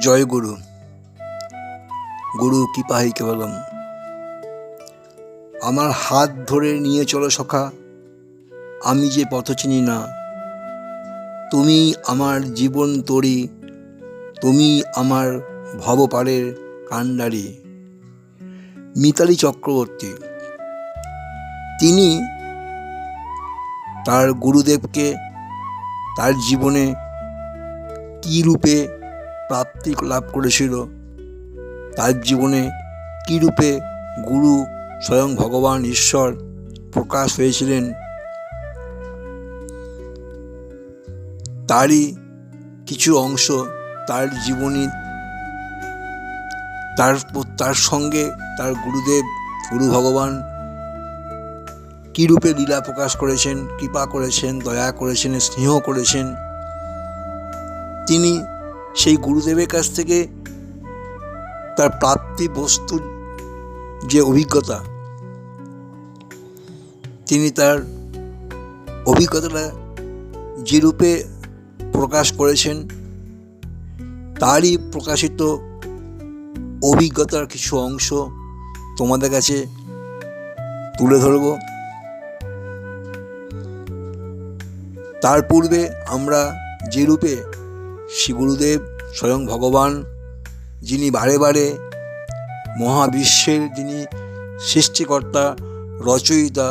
জয় গুরু। গুরু কৃপাহি কেবলম। আমার হাত ধরে নিয়ে চলো সখা, আমি যে পথ চিনি না। তুমি আমার জীবন তরি, তুমি আমার ভবপারের কাণ্ডারি। মিতালি চক্রবর্তী। তিনি তার গুরুদেবকে তার জীবনে কী রূপে প্রাপ্তি লাভ করেছিল, তার জীবনে কী রূপে গুরু স্বয়ং ভগবান ঈশ্বর প্রকাশ হয়েছিলেন, তারই কিছু অংশ তার জীবনী, তার সঙ্গে তার গুরুদেব গুরু ভগবান কী রূপে লীলা প্রকাশ করেছেন, কৃপা করেছেন, দয়া করেছেন, স্নেহ করেছেন। তিনি সেই গুরুদেবের কাছ থেকে তার প্রাপ্তি বস্তুর যে অভিজ্ঞতা, তিনি তার অভিজ্ঞতাটা যে রূপে প্রকাশ করেছেন, তারই প্রকাশিত অভিজ্ঞতার কিছু অংশ তোমাদের কাছে তুলে ধরব। তার পূর্বে আমরা যে রূপে শ্রী গুরুদেব স্বয়ং ভগবান, যিনি বারে বারে মহাবিশ্বের যিনি সৃষ্টিকর্তা, রচয়িতা,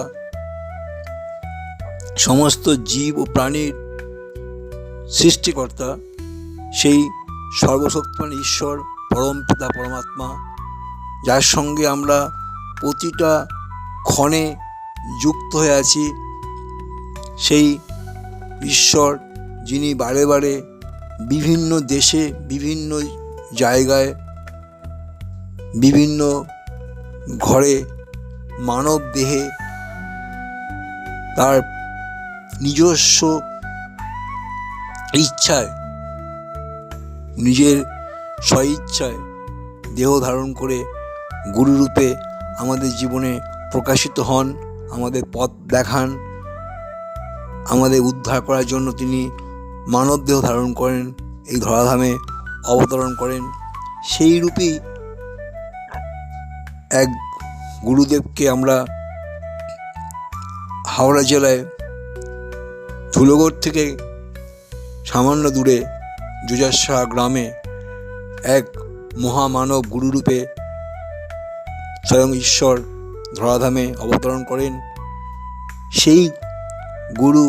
সমস্ত জীব ও প্রাণীর সৃষ্টিকর্তা, সেই সর্বশক্তিমান ঈশ্বর পরম পিতা পরমাত্মা, যার সঙ্গে আমরা প্রতিটা ক্ষণে যুক্ত হয়ে আছি, সেই ঈশ্বর যিনি বারে বারে বিভিন্ন দেশে, বিভিন্ন জায়গায়, বিভিন্ন ঘরে মানব দেহে তার নিজস্ব ইচ্ছায়, নিজের স্বইচ্ছায় দেহ ধারণ করে গুরুরূপে আমাদের জীবনে প্রকাশিত হন, আমাদের পথ দেখান, আমাদের উদ্ধার করার জন্য তিনি মানব দেহ ধারণ করেন, এই ধরাধামে অবতরণ করেন। সেই রূপেই এক গুরুদেবকে আমরা হাওড়া জেলায় ধুলোগড় থেকে সামান্য দূরে জুজারশাহ গ্রামে এক মহামানব গুরুরূপে স্বয়ং ঈশ্বর ধরাধামে অবতরণ করেন। সেই গুরু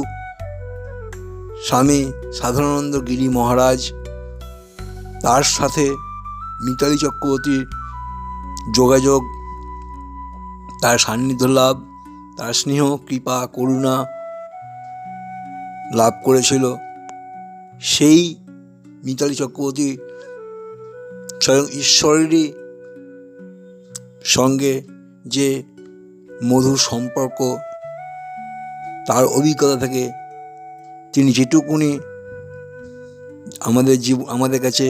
স্বামী সাধনানন্দ গিরি মহারাজ, তার সাথে মিতালি চক্রবর্তীর যোগাযোগ, তার সান্নিধ্য লাভ, তার স্নেহ, কৃপা, করুণা লাভ করেছিল। সেই মিতালি চক্রবর্তী স্বয়ং ঈশ্বরেরই সঙ্গে যে মধুর সম্পর্ক, তার অভিজ্ঞতা থেকে তিনি যেটুকুনি আমাদের কাছে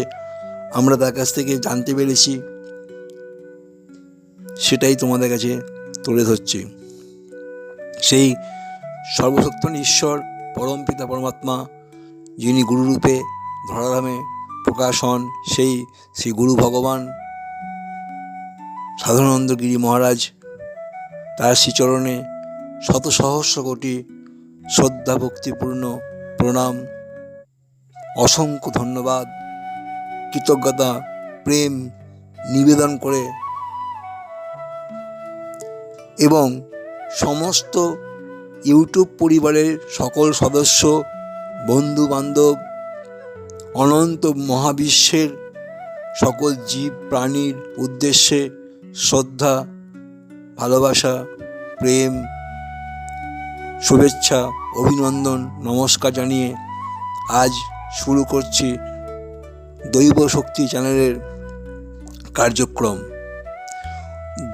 আমরা তার কাছ থেকে জানতে পেরেছি, সেটাই তোমাদের কাছে তুলে ধরছি। সেই সর্বশক্তিমান ঈশ্বর পরম পিতা পরমাত্মা, যিনি গুরুরূপে ধরাধামে প্রকাশ হন, সেই শ্রী গুরু ভগবান সাধনানন্দ গিরি মহারাজ, তার শ্রীচরণে শত সহস্র কোটি শ্রদ্ধা ভক্তিপূর্ণ প্রণাম, অসংখ্য ধন্যবাদ, কৃতজ্ঞতা, প্রেম নিবেদন করে এবং সমস্ত ইউটিউব পরিবারের সকল সদস্য, বন্ধু বান্ধব, অনন্ত মহাবিশ্বের সকল জীব প্রাণীর উদ্দেশ্যে শ্রদ্ধা, ভালোবাসা, প্রেম, শুভেচ্ছা, অভিনন্দন, নমস্কার জানিয়ে আজ শুরু করছি দৈব শক্তি চ্যানেলের কার্যক্রম।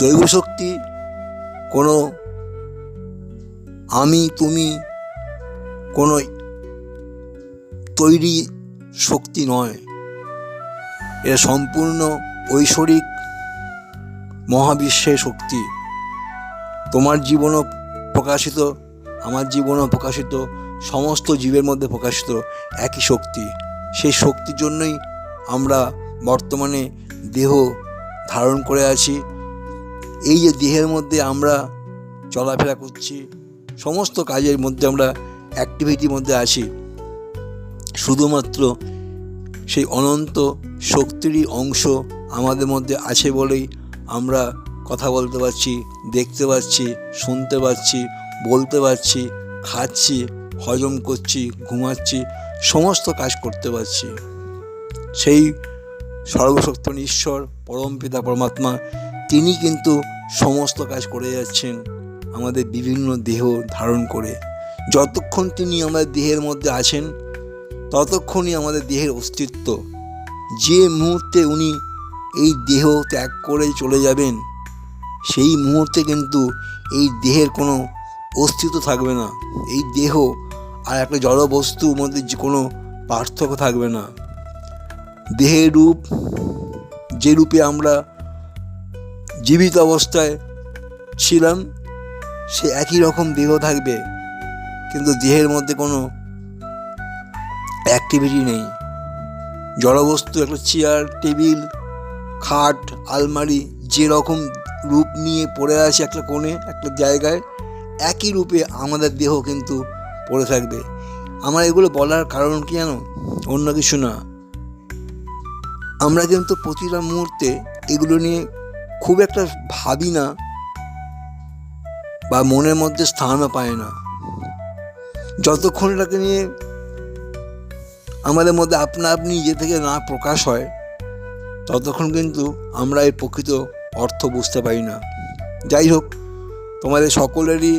দৈব শক্তি কোনো আমি তুমি কোনো তৈরি শক্তি নয়, এটা সম্পূর্ণ ঐশ্বরিক মহাবিশ্বের শক্তি। তোমার জীবনও প্রকাশিত, আমার জীবনও প্রকাশিত, সমস্ত জীবের মধ্যে প্রকাশিত একই শক্তি। সেই শক্তির জন্যই আমরা বর্তমানে দেহ ধারণ করে আছি। এই যে দেহের মধ্যে আমরা চলাফেরা করছি, সমস্ত কাজের মধ্যে আমরা অ্যাক্টিভিটির মধ্যে আছি, শুধুমাত্র সেই অনন্ত শক্তিরই অংশ আমাদের মধ্যে আছে বলেই আমরা কথা বলতে পারছি, দেখতে পাচ্ছি, শুনতে পাচ্ছি, বলতে পারছি, খাচ্ছি, হজম করছি, ঘুমাচ্ছি, সমস্ত কাজ করতে পারছি। সেই সর্বশক্তিমান ঈশ্বর পরম পিতা পরমাত্মা তিনি কিন্তু সমস্ত কাজ করে যাচ্ছেন আমাদের বিভিন্ন দেহ ধারণ করে। যতক্ষণ তিনি আমাদের দেহের মধ্যে আছেন ততক্ষণই আমাদের দেহের অস্তিত্ব। যে মুহূর্তে উনি এই দেহ ত্যাগ করে চলে যাবেন সেই মুহূর্তে কিন্তু এই দেহের কোনো অস্তিত্ব থাকবে না। এই দেহ আর একটা জড় বস্তুর মধ্যে যে কোনো পার্থক্য থাকবে না। দেহের রূপ যে রূপে আমরা জীবিত অবস্থায় ছিলাম সে একই রকম দেহ থাকবে, কিন্তু দেহের মধ্যে কোনো অ্যাক্টিভিটি নেই। জড়বস্তু একটা চেয়ার, টেবিল, খাট, আলমারি যেরকম রূপ নিয়ে পড়ে আছে একটা কোণে একটা জায়গায়, একই রূপে আমাদের দেহ কিন্তু পড়ে থাকবে। আমার এগুলো বলার কারণ কি জানো? অন্য কিছু না, আমরা কিন্তু প্রতিটা মুহূর্তে এগুলো নিয়ে খুব একটা ভাবি না বা মনের মধ্যে স্থানও পায় না। যতক্ষণ এটাকে নিয়ে আমাদের মধ্যে আপনা আপনি নিজে থেকে না প্রকাশ হয় ততক্ষণ কিন্তু আমরা এর প্রকৃত অর্থ বুঝতে পারি না। যাই হোক, তোমাদের সকলেরই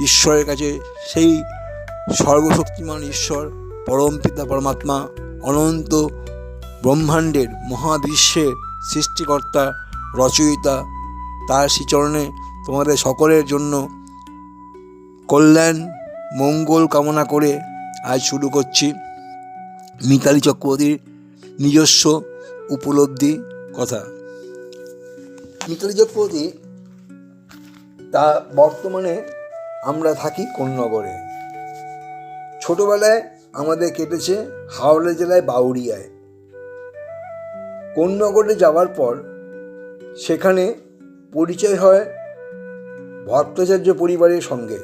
ঈশ্বরের কাছে সেই সর্বশক্তিমান ঈশ্বর পরম পিতা পরমাত্মা অনন্ত ব্রহ্মাণ্ডের মহাবিশ্বের সৃষ্টিকর্তা রচয়িতা তার শ্রীচরণে তোমাদের সকলের জন্য কল্যাণ মঙ্গল কামনা করে আজ শুরু করছি মিতালি চক্রবর্তীর নিজস্ব উপলব্ধি কথা। মিতালি চক্রবর্তী তা বর্তমানে আমরা থাকি কোন্নগরে। ছোটোবেলায় আমাদের কেটেছে হাওড়া জেলায় বাউরিয়ায়। কোন্নগরে যাওয়ার পর সেখানে পরিচয় হয় ভট্টাচার্য পরিবারের সঙ্গে।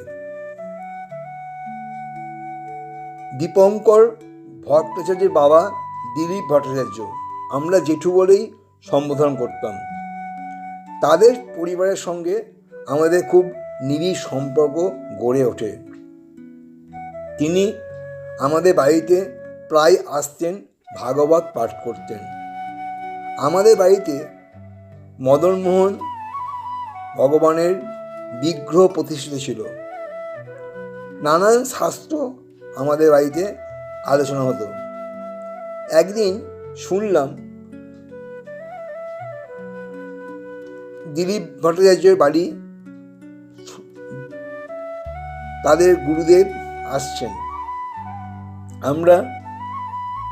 দীপঙ্কর ভট্টাচার্যের বাবা দিলীপ ভট্টাচার্য, আমরা জেঠু বলেই সম্বোধন করতাম। তাদের পরিবারের সঙ্গে আমাদের খুব নিবিড় সম্পর্ক গড়ে ওঠে। তিনি আমাদের বাড়িতে প্রায় আসতেন, ভাগবত পাঠ করতেন। আমাদের বাড়িতে মদনমোহন ভগবানের বিগ্রহ প্রতিষ্ঠিত ছিল। নানান শাস্ত্র আমাদের বাড়িতে আলোচনা হতো। একদিন শুনলাম দিলীপ ভট্টাচার্যের বাড়ি তাদের গুরুদেব আসছেন। আমরা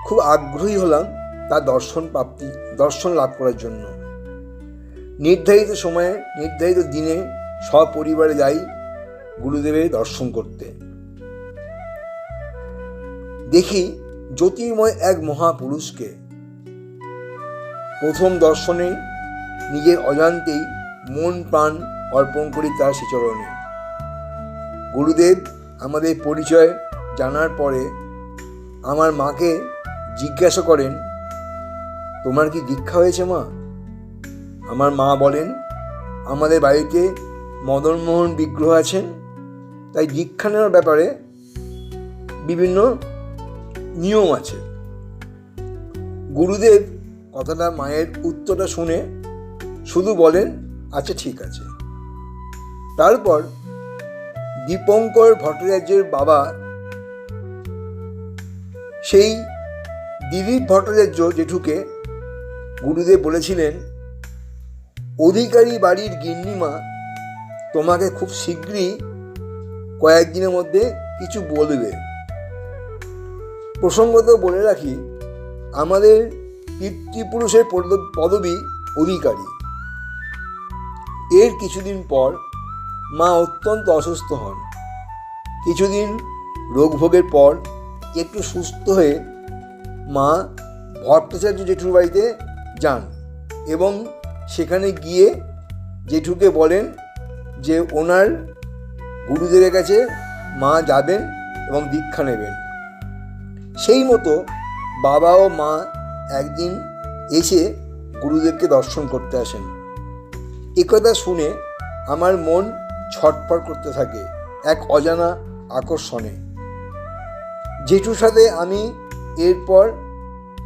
খুব আগ্রহী হলাম তার দর্শন লাভ করার জন্য। নির্ধারিত সময়ে নির্ধারিত দিনে সপরিবারে যাই গুরুদেবের দর্শন করতে। দেখি জ্যোতির্ময় এক মহাপুরুষকে। প্রথম দর্শনে নিজের অজান্তেই মন প্রাণ অর্পণ করি তার শ্রীচরণে। গুরুদেব আমাদের পরিচয় জানার পরে আমার মাকে জিজ্ঞাসা করেন, তোমার কি দীক্ষা হয়েছে মা? আমার মা বলেন, আমাদের বাড়িতে মদনমোহন বিগ্রহ আছেন, তাই দীক্ষা নেওয়ার ব্যাপারে বিভিন্ন নিয়ম আছে। গুরুদেব কথাটা মায়ের উত্তরটা শুনে শুধু বলেন, আচ্ছা ঠিক আছে। তারপর দীপঙ্কর ভট্টাচার্যের বাবা সেই দিলীপ ভট্টাচার্য জেঠুকে গুরুদেব বলেছিলেন, অধিকারী বাড়ির গিন্নিমা তোমাকে খুব শীঘ্রই কয়েকদিনের মধ্যে কিছু বলবে। প্রসঙ্গত বলে রাখি, আমাদের পিতৃপুরুষের পদবী অধিকারী। এর কিছুদিন পর মা অত্যন্ত অসুস্থ হন। কিছুদিন রোগভোগের পর একটু সুস্থ হয়ে মা ভট্টাচার্য জেঠুর বাড়িতে যান এবং সেখানে গিয়ে জেঠুকে বলেন যে ওনার গুরুদেবের কাছে মা যাবেন এবং দীক্ষা নেবেন। সেই মতো বাবা ও মা একদিন এসে গুরুদেবকে দর্শন করতে আসেন। একথা শুনে আমার মন ছটফট করতে থাকে এক অজানা আকর্ষণে। জেঠুর সাথে আমি এরপর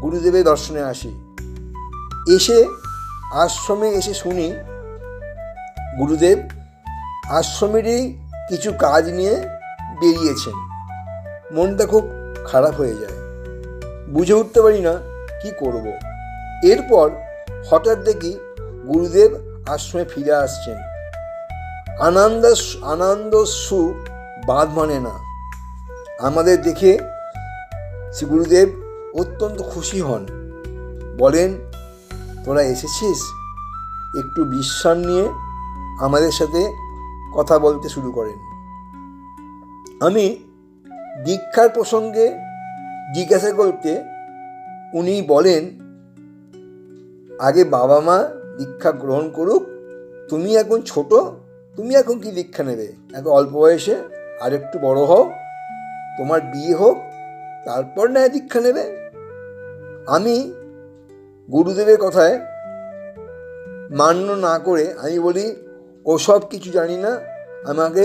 গুরুদেবের দর্শনে আসি। আশ্রমে এসে শুনি গুরুদেব আশ্রমেরই কিছু কাজ নিয়ে বেরিয়েছেন। মনটা খুব খারাপ হয়ে যায়, বুঝে উঠতে পারি না কি করব। এরপর হঠাৎ দেখি গুরুদেব আশ্রমে ফিরে আসছেন। আনন্দস্যু বাঁধ মানে না। আমাদের দেখে শ্রী গুরুদেব অত্যন্ত খুশি হন, বলেন তোরা এসেছিস, একটু বিশ্রাম নিয়ে আমাদের সাথে কথা বলতে শুরু করেন। আমি দীক্ষার প্রসঙ্গে জিজ্ঞাসা করতে উনি বলেন আগে বাবা মা দীক্ষা গ্রহণ করুক, তুমি এখন ছোট, তুমি এখন কি দীক্ষা নেবে, এখন অল্প বয়সে আর একটু বড় হও, তোমার বিয়ে হোক, তারপর না দীক্ষা নেবে। আমি গুরুদেবের কথায় মান্য না করে আমি বলি ওসব কিছু জানি না, আমাকে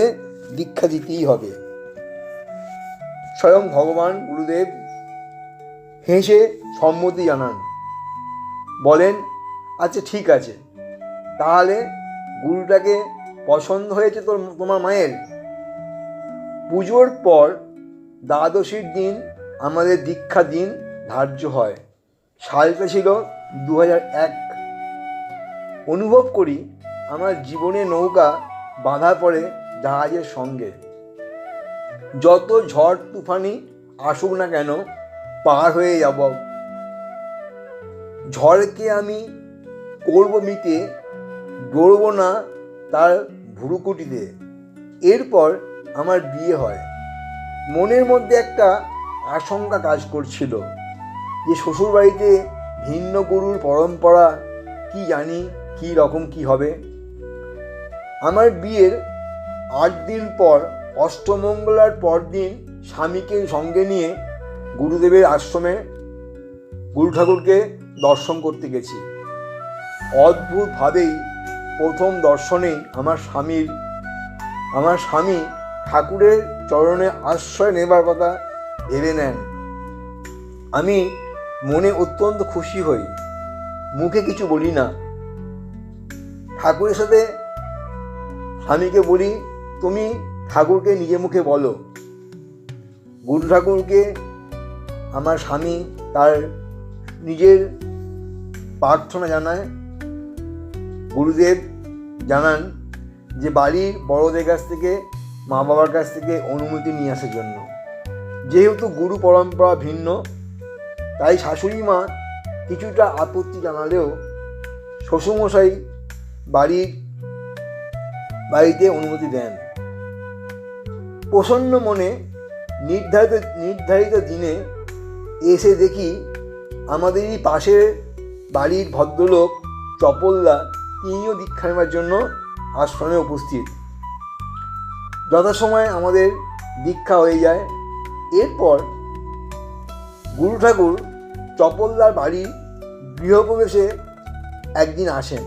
দীক্ষা দিতেই হবে। স্বয়ং ভগবান গুরুদেব হেসে সম্মতি জানান, বলেন আচ্ছা ঠিক আছে, তাহলে গুরুটাকে পছন্দ হয়েছে তোমার মায়ের। পুজোর পর দ্বাদশীর দিন আমাদের দীক্ষা দিন ধার্য হয়। সালটা ছিল 2001। অনুভব করি আমার জীবনে নৌকা বাঁধা পড়ে জাহাজের সঙ্গে। যত ঝড় তুফানি আসুক না কেন পার হয়ে যাব। ঝড়কে আমি করব মিটে, ডরব না তার ভুরুকুটিতে। এরপর আমার বিয়ে হয়। মনের মধ্যে একটা আশঙ্কা কাজ করছিল যে শ্বশুরবাড়িতে ভিন্ন গুরুর পরম্পরা, কি জানি কী রকম কি হবে। আমার বিয়ের 8 দিন পর অষ্টমঙ্গলার পরদিন স্বামীকে সঙ্গে নিয়ে গুরুদেবের আশ্রমে গুরু ঠাকুরকে দর্শন করতে গেছি। অদ্ভুতভাবেই প্রথম দর্শনেই আমার স্বামী ঠাকুরের চরণে আশ্রয় নেবার কথা ভেবে নেন। আমি মনে অত্যন্ত খুশি হই, মুখে কিছু বলি না। ঠাকুরের সাথে স্বামীকে বলি তুমি ঠাকুরকে নিজে মুখে বলো। গুরু ঠাকুরকে আমার স্বামী তার নিজের প্রার্থনা জানায়। গুরুদেব জানান যে বাড়ির বড়দের কাছ থেকে, মা বাবার কাছ থেকে অনুমতি নিয়ে আসার জন্য। যেহেতু গুরু পরম্পরা ভিন্ন, তাই শাশুড়ি মা কিছুটা আপত্তি জানালেও শ্বশুরমশাই বাড়িতে অনুমতি দেন। প্রসন্ন মনে নির্ধারিত দিনে এসে দেখি আমাদেরই পাশের বাড়ির ভদ্রলোক চপলদা, তিনিও দীক্ষা নেবার জন্য আশ্রমে উপস্থিত। যথাসময়ে আমাদের দীক্ষা হয়ে যায়। এরপর গুরু ঠাকুর চপলদার বাড়ি গৃহপ্রবেশে একদিন আসেন।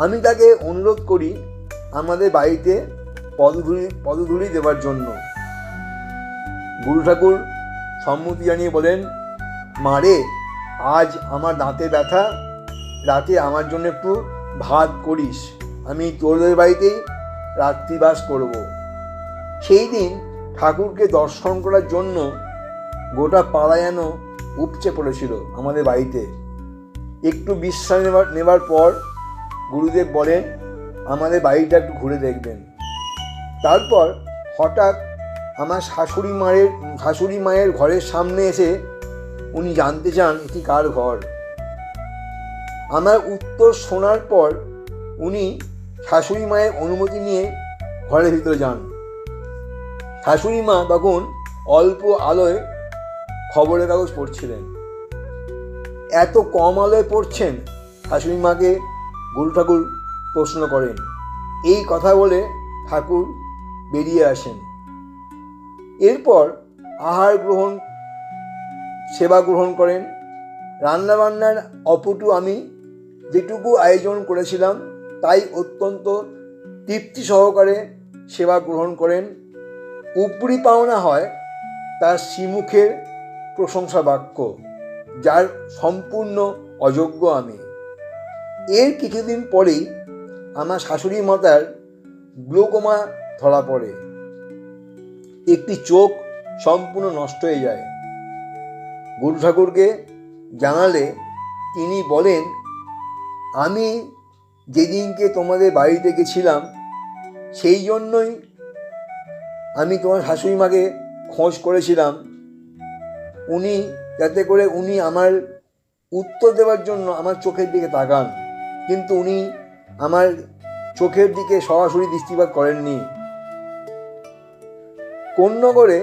আমি তাকে অনুরোধ করি আমাদের বাড়িতে পদধূলি দেবার জন্য। গুরু ঠাকুর সম্মতি জানিয়ে বলেন, মারে আজ আমার দাঁতে ব্যথা, রাতে আমার জন্য একটু ভাত করিস, আমি তোদের বাড়িতেই রাত্রিবাস করব। সেই দিন ঠাকুরকে দর্শন করার জন্য গোটা পাড়া যেন উপচে পড়েছিল আমাদের বাড়িতে। একটু বিশ্রাম নেবার পর গুরুদেব বলেন আমাদের বাড়িটা একটু ঘুরে দেখবেন। তারপর হঠাৎ আমার শাশুড়ি মায়ের ঘরের সামনে এসে উনি জানতে চান এটি কার ঘর। আমার উত্তর শোনার পর উনি শাশুড়ি মায়ের অনুমতি নিয়ে ঘরের ভিতরে যান। শাশুড়ি মা তখন অল্প আলোয় খবরের কাগজ পড়ছিলেন। এত কম আলোয় পড়ছেন? শাশুড়ি মাকে গুরু ঠাকুর প্রশ্ন করেন। এই কথা বলে ঠাকুর বেরিয়ে আসেন। এরপর আহার গ্রহণ, সেবা গ্রহণ করেন। রান্নাবান্নার অপটু আমি যেটুকু আয়োজন করেছিলাম তাই অত্যন্ত তৃপ্তি সহকারে সেবা গ্রহণ করেন। উপরি পাওনা হয় তার শ্রীমুখের প্রশংসা বাক্য, যার সম্পূর্ণ অযোগ্য আমি। এর কিছুদিন পরেই আমার শাশুড়ি মাতার গ্লোকোমা ধরা পড়ে। একটি চোখ সম্পূর্ণ নষ্ট হয়ে যায়। গুরু ঠাকুরকে জানালে তিনি বলেন, আমি যেদিনকে তোমাদের বাড়িতে গেছিলাম সেই জন্যই আমি তোমার শাশুড়ি মাকে খোঁজ করেছিলাম, যাতে করে উনি আমার উত্তর দেওয়ার জন্য আমার চোখের দিকে তাকান, কিন্তু উনি আমার চোখের দিকে সরাসরি দৃষ্টিপাত করেননি। কোন্নগরে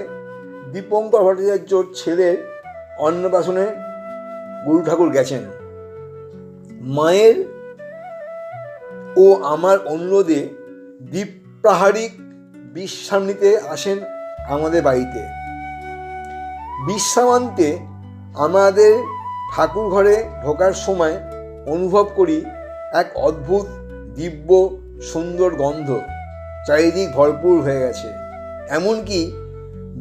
দীপঙ্কর ভট্টাচার্যর ছেলের অন্নপ্রাশনে গুরু ঠাকুর গেছেন। মায়ের ও আমার অনুরোধে দ্বীপ্রাহারিক বিশ্রাম নিতে আসেন আমাদের বাড়িতে। বিশ্রামান্তে আমাদের ঠাকুর ঘরে ঢোকার সময় অনুভব করি এক অদ্ভুত দিব্য সুন্দর গন্ধ চারিদিক ভরপুর হয়ে গেছে। এমনকি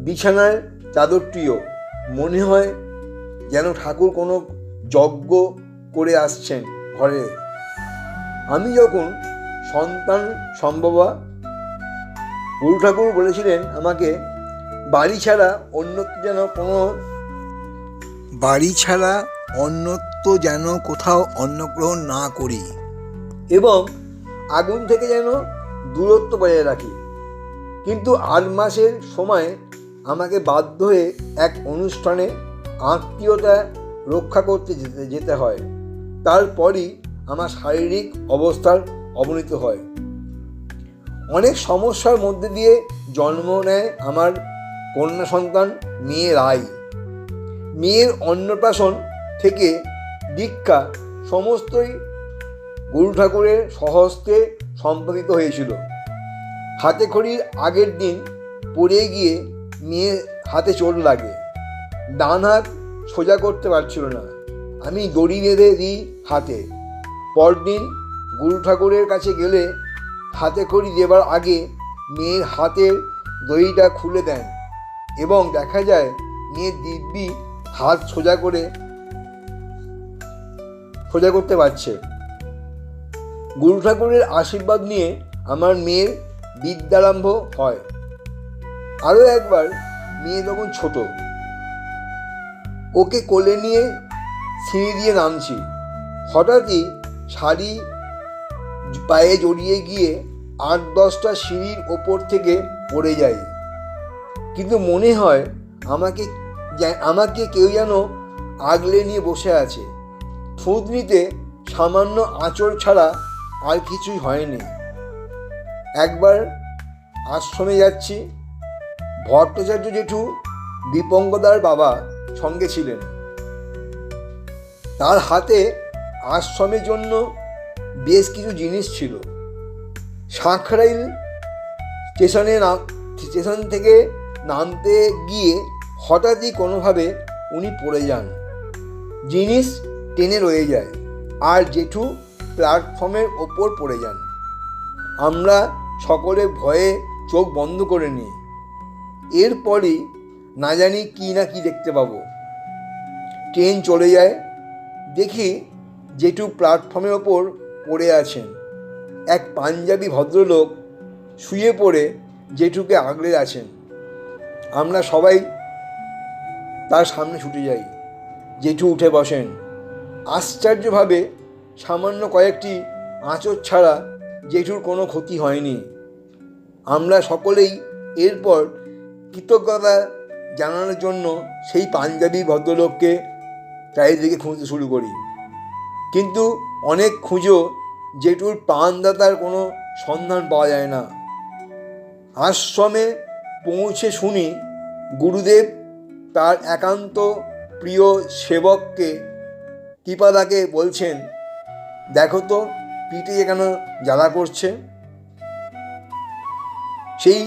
বিছানার চাদরটিও মনে হয় যেন ঠাকুর কোনো যজ্ঞ করে আসছেন ঘরে। আমি যখন সন্তান সম্ভবা, গুরু ঠাকুর বলেছিলেন আমাকে বাড়ি ছাড়া অন্যত্র যেন কোথাও অন্নগ্রহণ না করি এবং আগুন থেকে যেন দূরত্ব বজায় রাখি। কিন্তু 8 মাসের সময় আমাকে বাধ্য হয়ে এক অনুষ্ঠানে আত্মীয়তা রক্ষা করতে যেতে হয়। তারপরই আমার শারীরিক অবস্থার অবনতি হয়। অনেক সমস্যার মধ্যে দিয়ে জন্ম নেয় আমার কন্যা সন্তান মেয়ে রাই। মেয়ের অন্নপ্রাশন থেকে দীক্ষা সমস্তই গুরু ঠাকুরের স্বহস্তে সম্পাদিত হয়েছিল। হাতে খড়ির আগের দিন পড়ে গিয়ে মেয়ের হাতে চোট লাগে, ডান হাত সোজা করতে পারছিল না। আমি দড়ি বেঁধে দিই হাতে। পরদিন গুরু ঠাকুরের কাছে গেলে হাতে খড়ি দেবার আগে মেয়ের হাতের দড়িটা খুলে দেন এবং দেখা যায় মেয়ে দিব্যি হাত সোজা করতে পারছে। গুরু ঠাকুরের আশীর্বাদ নিয়ে আমার মেয়ের বিদ্যারম্ভ হয়। আরও একবার মেয়ে তখন ছোট, ওকে কোলে নিয়ে সিঁড়ি দিয়ে নামছি। হঠাৎই শাড়ি পায়ে জড়িয়ে গিয়ে 8-10টা সিঁড়ির ওপর থেকে পড়ে যাই। কিন্তু মনে হয় আমাকে কেউ যেন আগলে নিয়ে বসে আছে। থুতনিতে সামান্য আঁচড় ছাড়া আর কিছুই হয়নি। একবার আশ্রমে যাচ্ছি, ভট্টাচার্য জেঠু দীপঙ্কদার বাবা সঙ্গে ছিলেন। তার হাতে আশ্রমের জন্য বেশ কিছু জিনিস ছিল। সাঁকরাইল স্টেশন থেকে নামতে গিয়ে হঠাৎই কোনোভাবে উনি পড়ে যান। জিনিস টেনে রয়ে যায় আর জেঠু প্ল্যাটফর্মের ওপর পড়ে যান। আমরা সকলে ভয়ে চোখ বন্ধ করে নিই। এরপরই না জানি কি দেখতে পাবো। ট্রেন চলে যায়, দেখি জেঠু প্ল্যাটফর্মের ওপর পড়ে আছেন। এক পাঞ্জাবি ভদ্রলোক শুয়ে পড়ে জেঠুকে আগলে আছেন। আমরা সবাই তার সামনে ছুটে যাই। জেঠু উঠে বসেন। আশ্চর্যভাবে সামান্য কয়েকটি আঁচড় ছাড়া জেঠুর কোনো ক্ষতি হয়নি। আমরা সকলেই এরপর কৃতজ্ঞতা জানানোর জন্য সেই পাঞ্জাবি ভদ্রলোককে চারিদিকে খুঁজতে শুরু করি। কিন্তু অনেক খুঁজো জেঠুর প্রাণদাতার কোনো সন্ধান পাওয়া যায় না। আশ্রমে পৌঁছে শুনি গুরুদেব তার একান্ত প্রিয় সেবককে কৃপাদাকে বলছেন, দেখো তো পিঠে কেন জ্বালা করছে। সেই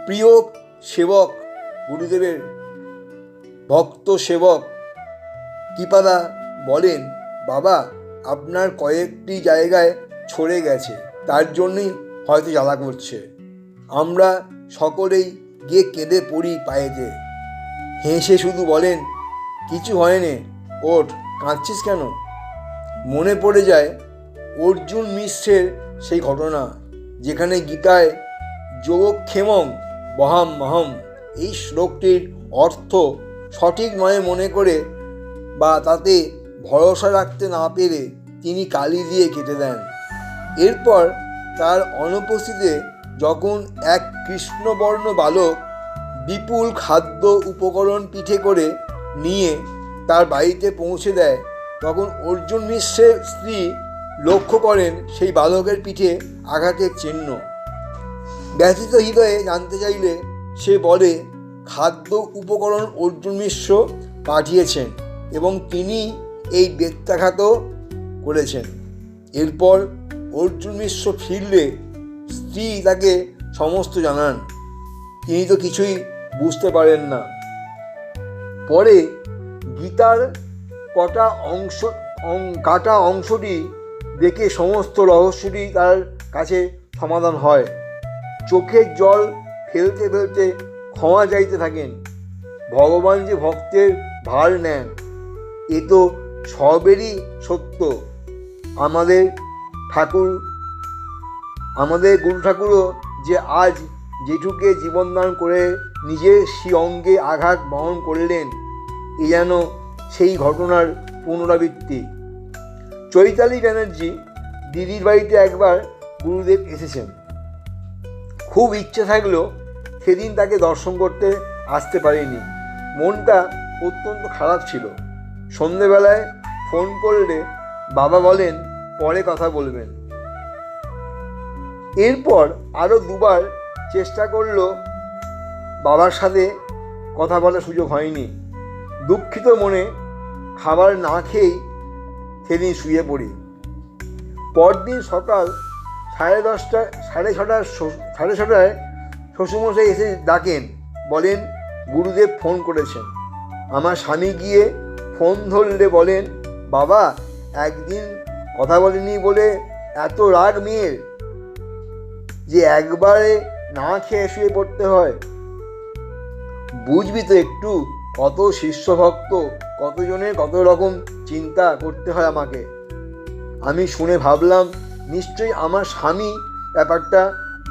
প্রিয় সেবক, গুরুদেবের ভক্ত সেবক কৃপাদা বলেন, বাবা আপনার কয়েকটি জায়গায় ছড়ে গেছে, তার জন্যই হয়তো জ্বালা করছে। আমরা সকলেই গিয়ে কেঁদে পড়ি পায়েতে। হেসে শুধু বলেন, কিছু হয়নি, ওঠ, কাঁদছিস কেন? মনে পড়ে যায় অর্জুন মিশ্রের সেই ঘটনা, যেখানে গীতায় যোগক্ষেমং বহাম্যহম এই শ্লোকটির অর্থ সঠিক নয় মনে করে বা তাতে ভরসা রাখতে না পেরে তিনি কালি দিয়ে কেটে দেন। এরপর তার অনুপস্থিতিতে যখন এক কৃষ্ণবর্ণ বালক বিপুল খাদ্য উপকরণ পিঠে করে নিয়ে তার বাড়িতে পৌঁছে দেয়, তখন অর্জুন মিশ্রের স্ত্রী লক্ষ্য করেন সেই বালকের পিঠে আঘাতের চিহ্ন। ব্যথিত হৃদয়ে জানতে চাইলে সে বলে, খাদ্য উপকরণ অর্জুন মিশ্র পাঠিয়েছেন এবং তিনি এই বেত্যাঘাত করেছেন। এরপর অর্জুন মিশ্র ফিরলে স্ত্রী তাকে সমস্ত জানান। তিনি তো কিছুই বুঝতে পারেন না। পরে গীতার কাটা অংশটি দেখে সমস্ত রহস্যটি তার কাছে সমাধান হয়। চোখের জল ফেলতে ফেলতে ক্ষমা চাইতে থাকেন। ভগবান যে ভক্তের ভার নেন, এ তো সবেরই সত্য। আমাদের গুরু ঠাকুরও যে আজ জেঠুকে জীবনদান করে নিজের অঙ্গে আঘাত বহন করলেন, এ যেন সেই ঘটনার পুনরাবৃত্তি। চৈতালি ব্যানার্জি দিদির বাড়িতে একবার গুরুদেব এসেছেন। খুব ইচ্ছে থাকলেও সেদিন তাকে দর্শন করতে আসতে পারেনি। মনটা অত্যন্ত খারাপ ছিল। সন্ধেবেলায় ফোন করলে বাবা বলেন পরে কথা বলবেন। এরপর আরও দুবার চেষ্টা করলো, বাবার সাথে কথা বলার সুযোগ হয়নি। দুঃখিত মনে খাবার না খেয়েই সেদিন শুয়ে পড়ি। পরদিন সকাল 6:30 শ্বশুরমশাই এসে ডাকেন, বলেন গুরুদেব ফোন করেছেন। আমার স্বামী গিয়ে ফোন ধরলে বলেন, বাবা একদিন কথা বলেনি বলে এত রাগ মেয়ের যে একবারে না খেয়ে শুয়ে পড়তে হয়। বুঝবি তো একটু, কত শিষ্য ভক্ত, কতজনের কত রকম চিন্তা করতে হয় আমাকে। আমি শুনে ভাবলাম নিশ্চয়ই আমার স্বামী ব্যাপারটা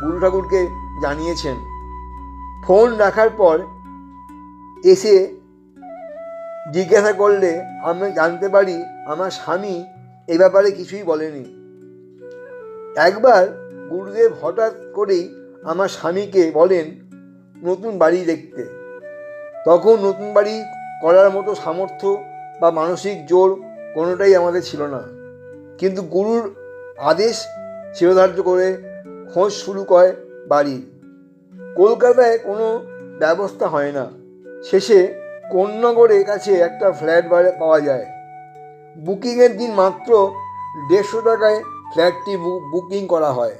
গুরু ঠাকুরকে জানিয়েছেন। ফোন রাখার পর এসে জিজ্ঞাসা করলে আমি জানতে পারি আমার স্বামী এ ব্যাপারে কিছুই বলেনি। একবার গুরুদেব হঠাৎ করেই আমার স্বামীকে বলেন নতুন বাড়ি দেখতে। তখন নতুন বাড়ি করার মতো সামর্থ্য বা মানসিক জোর কোনোটাই আমাদের ছিল না, কিন্তু গুরুর আদেশ শিরোধার্য করে খোঁজ শুরু করে বাড়ির। কলকাতায় কোনো ব্যবস্থা হয় না। শেষে কোন্নগরের কাছে একটা ফ্ল্যাট পাওয়া যায়। বুকিংয়ের দিন মাত্র 150 টাকায় ফ্ল্যাটটি বুকিং করা হয়।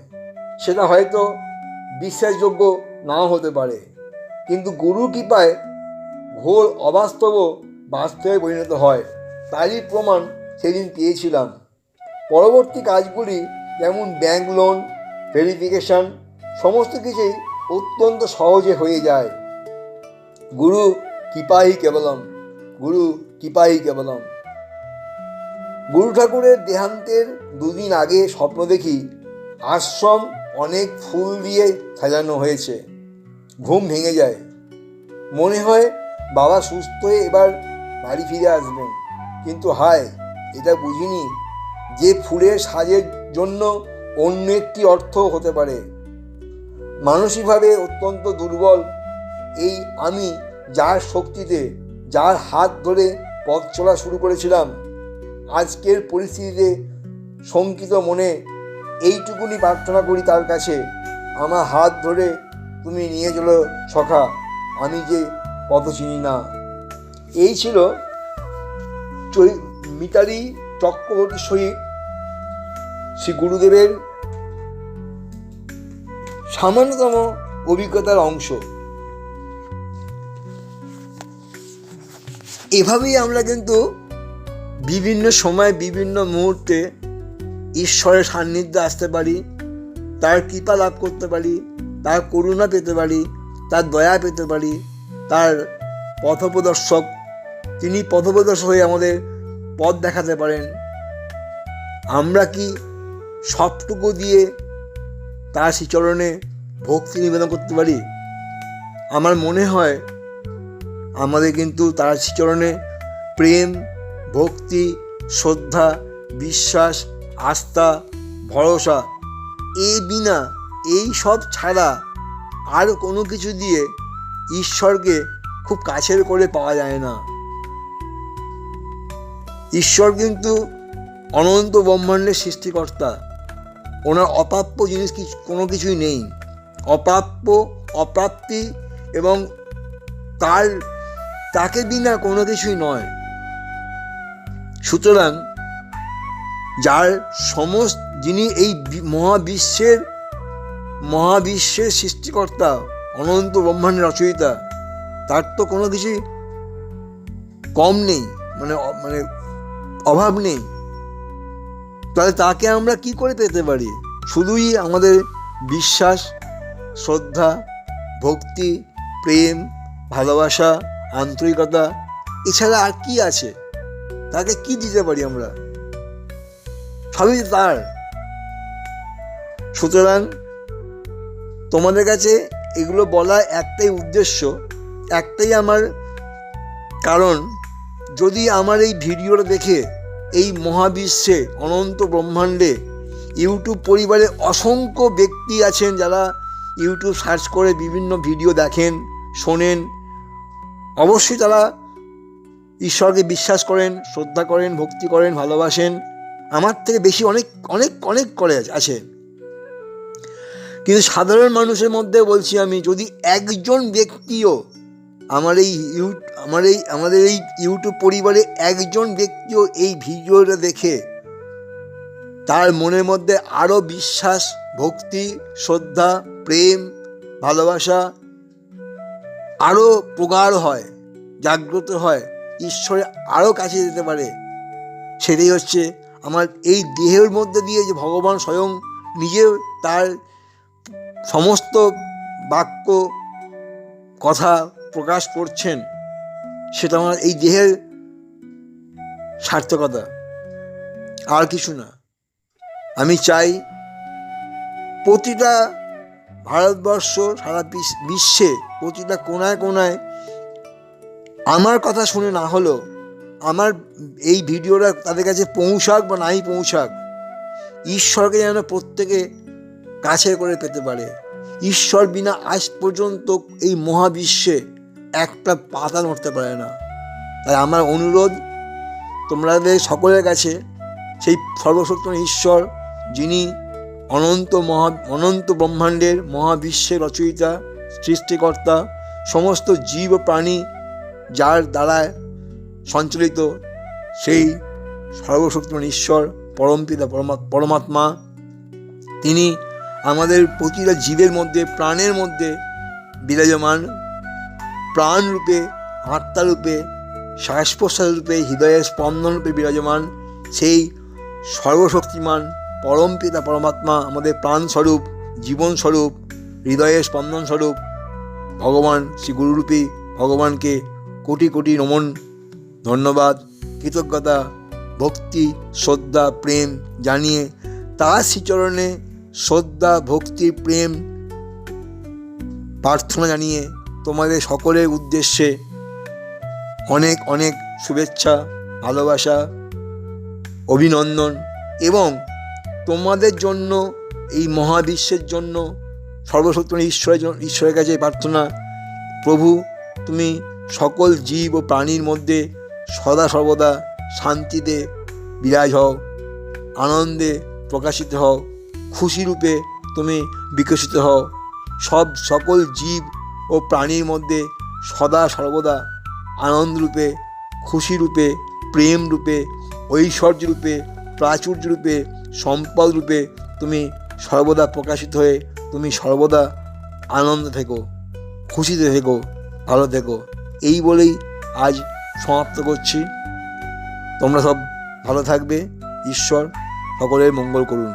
সেটা হয়তো বিশ্বাসযোগ্য নাও হতে পারে, কিন্তু গুরুর কৃপায় ঘোর অবাস্তব বাস্তবে পরিণত হয়। তারই প্রমাণ সেদিন পেয়েছিলাম। পরবর্তী কাজগুলি যেমন ব্যাংক লোন, ভেরিফিকেশন, সমস্ত কিছুই অত্যন্ত সহজে হয়ে যায়। গুরু কৃপাই কেবলম, গুরু কৃপাই কেবলম। গুরু ঠাকুরের দেহান্তের 2 দিন আগে স্বপ্ন দেখি আশ্রম অনেক ফুল দিয়ে সাজানো হয়েছে। ঘুম ভেঙে যায়। মনে হয় বাবা সুস্থ হয়ে এবার বাড়ি ফিরে আসবেন, কিন্তু হায়, এটা বুঝিনি যে ফুলের সাজের জন্য অন্য একটি অর্থ হতে পারে। মানসিকভাবে অত্যন্ত দুর্বল এই আমি, যার শক্তিতে, যার হাত ধরে পথ চলা শুরু করেছিলাম, আজকের পরিস্থিতিতে শঙ্কিত মনে এইটুকুনি প্রার্থনা করি তার কাছে, আমার হাত ধরে তুমি নিয়ে চলো সখা, আমি যে পথ চিনি না। এই ছিল মিতালি চক্রবর্তীর সহিত শ্রী গুরুদেবের সামান্যতম অভিজ্ঞতার অংশ। এভাবেই আমরা কিন্তু বিভিন্ন সময় বিভিন্ন মুহূর্তে ঈশ্বরের সান্নিধ্যে আসতে পারি, তার কৃপা লাভ করতে পারি, তার করুণা পেতে পারি, তার দয়া পেতে পারি, তার পথপ্রদর্শক, তিনি পথপ্রদর্শক হয়ে আমাদের পথ দেখাতে পারেন। আমরা কি সবটুকু দিয়ে তার শ্রীচরণে ভক্তি নিবেদন করতে পারি? আমার মনে হয় আমাদের কিন্তু তার শ্রীচরণে প্রেম, ভক্তি, শ্রদ্ধা, বিশ্বাস, আস্থা, ভরসা, এই বিনা, এই সব ছাড়া আর কোনো কিছু দিয়ে ঈশ্বরকে খুব কাছের করে পাওয়া যায় না। ঈশ্বর কিন্তু অনন্ত ব্রহ্মাণ্ডের সৃষ্টিকর্তা, ওনার অপ্রাপ্য জিনিস কোনো কিছুই নেই। অপ্রাপ্য, অপ্রাপ্তি এবং তাকে বিনা কোনো কিছুই নয়। সুতরাং যিনি এই মহাবিশ্বের সৃষ্টিকর্তা, অনন্ত ব্রহ্মাণ্ডের রচয়িতা, তার তো কোনো কিছুই কম নেই, মানে অভাব নেই। তাহলে তাকে আমরা কি করে পেতে পারি? শুধুই আমাদের বিশ্বাস, শ্রদ্ধা, ভক্তি, প্রেম, ভালোবাসা, আন্তরিকতা, এছাড়া আর কি আছে? তাকে কি দিতে পারি আমরা? সবই তার। সুতরাং তোমাদের কাছে এগুলো বলা একটাই উদ্দেশ্য, একটাই আমার কারণ, যদি আমার এই ভিডিওটা দেখে এই মহাবিশ্বে, অনন্ত ব্রহ্মাণ্ডে, ইউটিউব পরিবারে অসংখ্য ব্যক্তি আছেন যারা ইউটিউব সার্চ করে বিভিন্ন ভিডিও দেখেন, শোনেন, অবশ্যই তারা ঈশ্বরকে বিশ্বাস করেন, শ্রদ্ধা করেন, ভক্তি করেন, ভালোবাসেন, আমার থেকে বেশি অনেক অনেক অনেক করে আছে। কিন্তু সাধারণ মানুষের মধ্যে বলছি আমি, যদি একজন ব্যক্তিও আমাদের এই ইউটিউব পরিবারে একজন ব্যক্তিও এই ভিডিওটা দেখে তার মনের মধ্যে আরও বিশ্বাস, ভক্তি, শ্রদ্ধা, প্রেম, ভালোবাসা আরও প্রগাঢ় হয়, জাগ্রত হয়, ঈশ্বরের আরও কাছে যেতে পারে, সেটাই হচ্ছে আমার এই দেহের মধ্যে দিয়ে যে ভগবান স্বয়ং নিজে তার সমস্ত বাক্য, কথা প্রকাশ করছেন, সেটা আমার এই দেহের সার্থকতা, আর কিছু না। আমি চাই প্রতিটা ভারতবর্ষ, সারা বিশ্বে, প্রতিটা কোনায় কোনায় আমার কথা শুনে না হলেও আমার এই ভিডিওটা তাদের কাছে পৌঁছাক বা নাই পৌঁছাক, ঈশ্বরকে যেন প্রত্যেকে কাছে করে পেতে পারে। ঈশ্বর বিনা আজ পর্যন্ত এই মহাবিশ্বে একটা পাতা নড়তে পারে না। তাই আমার অনুরোধ তোমাদের সকলের কাছে, সেই সর্বশক্তিমান ঈশ্বর, যিনি অনন্ত ব্রহ্মাণ্ডের, মহাবিশ্বের রচয়িতা, সৃষ্টিকর্তা, সমস্ত জীব ও প্রাণী যার দ্বারা সঞ্চালিত, সেই সর্বশক্তিমান ঈশ্বর, পরমপিতা, পরমাত্মা, তিনি আমাদের প্রতিটা জীবের মধ্যে, প্রাণের মধ্যে বিরাজমান, প্রাণরূপে, আত্মারূপে, শ্বাস প্রশ্বাস রূপে, হৃদয়ের স্পন্দন রূপে বিরাজমান সেই সর্বশক্তিমান পরমপিতা পরমাত্মা, আমাদের প্রাণস্বরূপ, জীবনস্বরূপ, হৃদয়ের স্পন্দন স্বরূপ ভগবান শ্রী গুরুরূপী ভগবানকে কোটি কোটি নমন, ধন্যবাদ, কৃতজ্ঞতা, ভক্তি, শ্রদ্ধা, প্রেম জানিয়ে তার শ্রীচরণে শ্রদ্ধা, ভক্তি, প্রেম প্রার্থনা জানিয়ে তোমাদের সকলের উদ্দেশ্যে অনেক অনেক শুভেচ্ছা, ভালোবাসা, অভিনন্দন, এবং তোমাদের জন্য, এই মহাবিশ্বের জন্য সর্বশক্তিমান ঈশ্বরের কাছে প্রার্থনা, প্রভু তুমি সকল জীব ও প্রাণীর মধ্যে সদা সর্বদা শান্তিতে বিরাজ হও, আনন্দে প্রকাশিত হও, খুশিরূপে তুমি বিকশিত হও, সকল জীব ও প্রাণীর মধ্যে সদা সর্বদা আনন্দরূপে, খুশিরূপে, প্রেমরূপে, ঐশ্বর্য রূপে, প্রাচুর্য রূপে, সম্পদ রূপে তুমি সর্বদা প্রকাশিত হয়ে তুমি সর্বদা আনন্দে থেকো, খুশিতে থেকো, ভালো থেকো। এই বলেই আজ সমাপ্ত করছি। তোমরা সব ভালো থাকবে। ঈশ্বর সকলের মঙ্গল করুন।